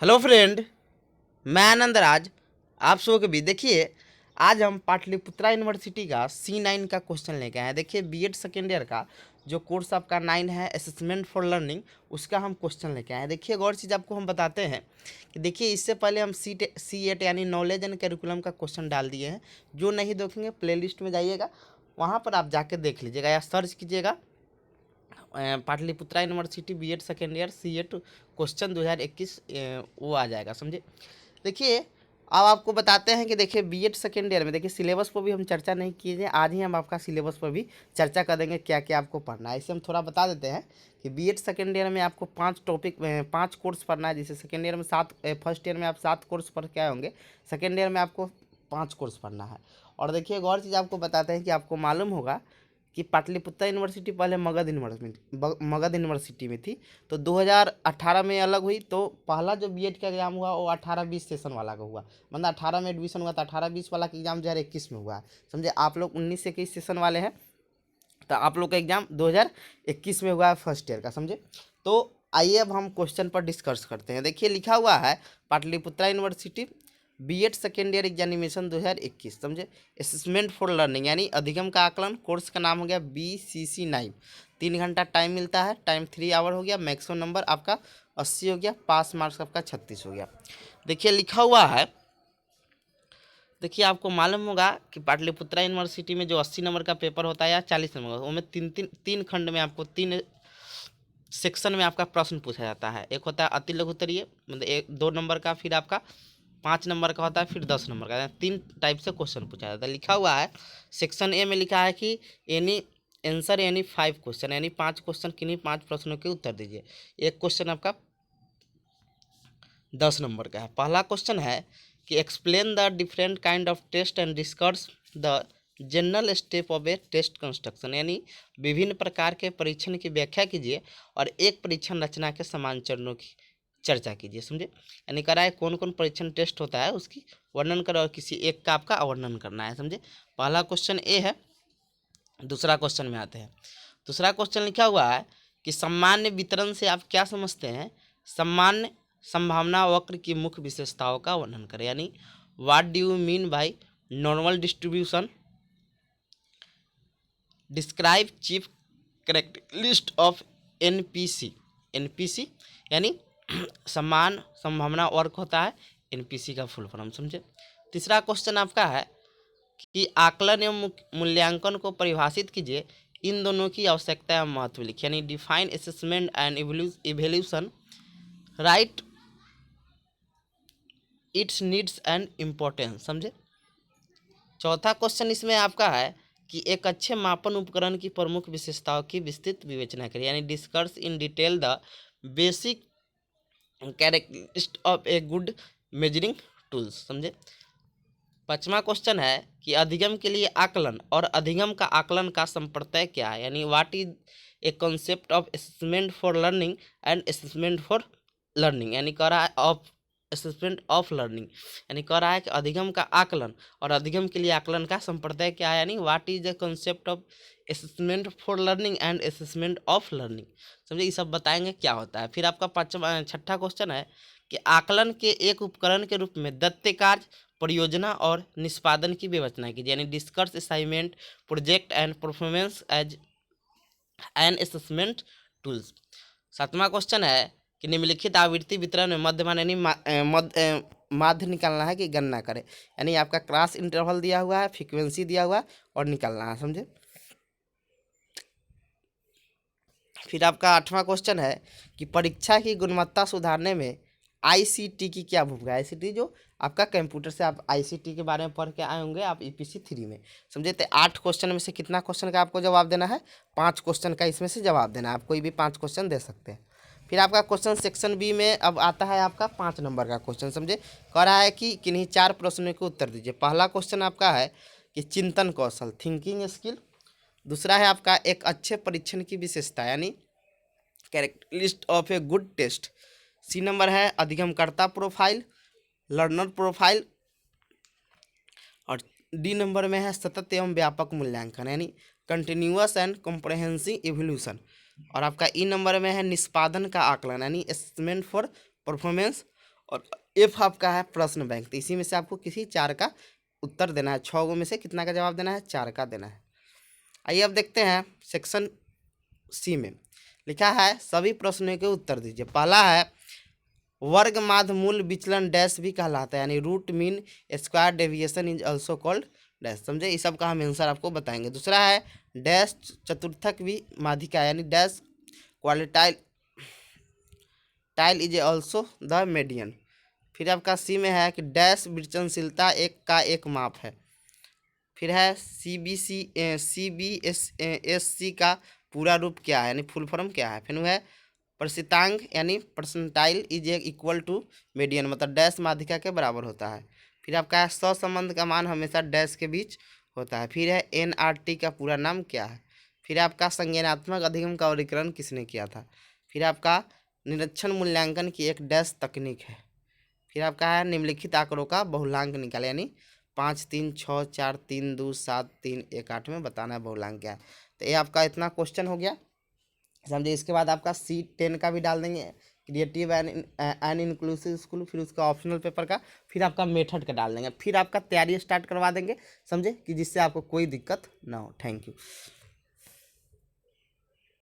Hello friend, मैं आनंदराज। आप सबों के बीच देखिए, आज हम पाटलिपुत्रा यूनिवर्सिटी का C9 का क्वेश्चन लेके आए हैं। देखिए, बीएड सेकेंड ईयर का जो कोर्स आपका 9 है, असेसमेंट फॉर लर्निंग, उसका हम क्वेश्चन लेके आए हैं। देखिए, एक और चीज़ आपको हम बताते हैं कि देखिए, इससे पहले हम C8 यानी नॉलेज एंड करिकुलम का क्वेश्चन डाल दिए हैं। जो नहीं देखेंगे, प्लेलिस्ट में जाइएगा, वहाँ पर आप जाके देख लीजिएगा या सर्च कीजिएगा Pataliputra university BEd second year C8 question 2021, वो आ जाएगा, समझे। देखिए, अब आपको बताते हैं कि देखिए बीएड सेकेंड ईयर में देखिए सिलेबस पर भी हम चर्चा नहीं किए हैं। आज ही हम आपका सिलेबस पर भी चर्चा कर देंगे, क्या क्या आपको पढ़ना है। इसे हम थोड़ा बता देते हैं कि बीएड सेकेंड ईयर में आपको 5 कोर्स पढ़ना है। जैसे सेकेंड ईयर में फर्स्ट ईयर में आप 7 कोर्स पढ़ के आए होंगे, सेकेंड ईयर में आपको 5 कोर्स पढ़ना है। और देखिए, एक और चीज़ आपको बताते हैं कि आपको मालूम होगा कि पाटलिपुत्रा यूनिवर्सिटी पहले मगध यूनिवर्सिटी में थी। तो 2018 में अलग हुई। तो पहला जो बीएड का एग्ज़ाम हुआ वो 18-20 सेशन वाला का हुआ। मतलब 18 में एडमिशन हुआ, तो 18-20 वाला का एग्ज़ाम 2021 में हुआ है, समझे। आप लोग 19 से 21 सेशन वाले हैं, तो आप लोग का एग्ज़ाम 2021 में हुआ है फर्स्ट ईयर का, समझे। तो आइए अब हम क्वेश्चन पर डिस्कस करते हैं। देखिए, लिखा हुआ है Pataliputra university BEd second year examination 2021, समझे। असेसमेंट फॉर लर्निंग यानी अधिगम का आकलन, कोर्स का नाम हो गया BCC9। 3 घंटा टाइम मिलता है, टाइम 3 आवर हो गया। मैक्सिमम नंबर आपका 80 हो गया, पास मार्क्स आपका 36 हो गया। देखिए, लिखा हुआ है, देखिए आपको मालूम होगा कि पाटलिपुत्रा यूनिवर्सिटी में जो 80 नंबर का पेपर होता है या 40 नंबर का, उसमें तीन खंड में आपको 3 सेक्शन में आपका प्रश्न पूछा जाता है। एक होता है अति लघु उत्तरीय, मतलब 2 नंबर का, फिर आपका 5 नंबर का होता है, फिर 10 नंबर का। 3 टाइप से क्वेश्चन पूछा जाता है। लिखा हुआ है सेक्शन ए में लिखा है कि एनी आंसर यानी 5 क्वेश्चन, यानी 5 क्वेश्चन, किन्हीं 5 प्रश्नों के उत्तर दीजिए। एक क्वेश्चन आपका 10 नंबर का है। पहला क्वेश्चन है कि explain the different kind of test and discuss the general step of a test construction, यानी विभिन्न प्रकार के परीक्षण की व्याख्या कीजिए और एक परीक्षण रचना के समान चरणों की चर्चा कीजिए, समझे। यानी कह रहा है कौन कौन परीक्षण टेस्ट होता है उसकी वर्णन करो और किसी एक का आपका अवर्णन करना है, समझे। पहला क्वेश्चन ए है। दूसरा क्वेश्चन में आते हैं। दूसरा क्वेश्चन लिखा हुआ है कि सामान्य वितरण से आप क्या समझते हैं। सामान्य संभावना वक्र की मुख्य विशेषताओं का वर्णन करें, यानी what do you mean by normal distribution. Describe chief characteristic of NPC. NPC यानी समान संभावना वर्ग होता है, एनपीसी का फुल फॉर्म, समझे। तीसरा क्वेश्चन आपका है कि आकलन एवं मूल्यांकन को परिभाषित कीजिए, इन दोनों की आवश्यकता एवं महत्व लिखिए, यानी define assessment and evaluation, right it's needs and importance, समझे। चौथा क्वेश्चन इसमें आपका है कि एक अच्छे मापन उपकरण की प्रमुख विशेषताओं की विस्तृत विवेचना करें, यानी discuss in detail the basic characteristic of a good measuring tools, समझे। पांचवा क्वेश्चन है कि अधिगम के लिए आकलन और अधिगम का आकलन का संप्रत्यय क्या है, यानी what is a concept of assessment for learning and assessment for learning, यानी कह रहा है ऑफ असेसमेंट ऑफ लर्निंग, यानी कह रहा है कि अधिगम का आकलन और अधिगम के लिए आकलन का संप्रत्यय क्या है, यानी what is the concept of assessment for learning and assessment of learning, समझे। ये सब बताएंगे क्या होता है। फिर आपका छठा क्वेश्चन है कि आकलन के एक उपकरण के रूप में दत्त कार्य, परियोजना और निष्पादन की विवेचना कीजिए, यानी discuss assignment, project and performance as an assessment tools. सातवां क्वेश्चन है कि निम्नलिखित आवृत्ति वितरण में मध्यमान यानी माध्य निकालना है कि गणना करें, यानी आपका क्लास इंटरवल दिया हुआ है, फ्रीक्वेंसी दिया हुआ है और निकालना है, समझे। फिर आपका आठवां क्वेश्चन है कि परीक्षा की गुणवत्ता सुधारने में आईसीटी की क्या भूमिका है। आईसीटी जो आपका कंप्यूटर से आप आईसीटी के बारे में पढ़ के आए होंगे आप ईपीसी 3 में, समझे। तो 8 क्वेश्चन में से कितना क्वेश्चन का आपको जवाब देना है, 5 क्वेश्चन का इसमें से जवाब देना है। आप कोई भी 5 क्वेश्चन दे सकते हैं। फिर आपका क्वेश्चन सेक्शन बी में अब आता है आपका 5 नंबर का क्वेश्चन, समझे। कह रहा है कि किन्हीं 4 प्रश्नों के उत्तर दीजिए। पहला क्वेश्चन आपका है कि चिंतन कौशल, थिंकिंग स्किल। दूसरा है आपका एक अच्छे परीक्षण की विशेषता, यानी characteristic of a good test. C number है अधिगमकर्ता प्रोफाइल, लर्नर प्रोफाइल। और डी नंबर में है सतत एवं व्यापक मूल्यांकन, यानी कंटिन्यूअस एंड कॉम्प्रहेंसिव इवोल्यूशन। और आपका ई नंबर में है निष्पादन का आकलन, यानी असेसमेंट फॉर परफॉर्मेंस। और एफ आपका है प्रश्न बैंक। तो इसी में से आपको किसी 4 का उत्तर देना है। 6 में से कितना का जवाब देना है? 4 का देना है। आइए अब देखते हैं सेक्शन सी में लिखा है सभी प्रश्नों के उत्तर दीजिए। पहला है वर्ग माध्य मूल विचलन डैश भी कहलाता है, यानी root mean square deviation is also called dash. समझे, इस सब का हम आंसर आपको बताएंगे। दूसरा है डैश चतुर्थक भी माध्यिका, यानी dash quartile tile is also the median. फिर आपका सी में है कि डैश विचलनशीलता एक का एक माप है। फिर है CBSC का पूरा रूप क्या है, यानी फुल फॉर्म क्या है। फिर है प्रसितांक यानी percentile is equal to median, मतलब डैश माध्यिका के बराबर होता है। फिर आपका है सहसंबंध का मान हमेशा डैश के बीच होता है। फिर है NRT का पूरा नाम क्या है। फिर आपका संज्ञानात्मक अधिगम का वर्गीकरण किसने किया था। फिर आपका निरीक्षण मूल्यांकन की एक डैश तकनीक है। फिर आपका है निम्नलिखित आंकड़ों का बहुलांक निकाले, यानी 5 3 6 4 3 2 7 3 1 8 में बताना है बहुलांक क्या है। तो ये आपका इतना क्वेश्चन हो गया, समझे। इसके बाद आपका C10 का भी डाल देंगे, क्रिएटिव एंड इंक्लूसिव स्कूल। फिर उसका ऑप्शनल पेपर का, फिर आपका मेथड का डाल देंगे। फिर आपका तैयारी स्टार्ट करवा देंगे, समझे, कि जिससे आपको कोई दिक्कत ना हो। Thank you.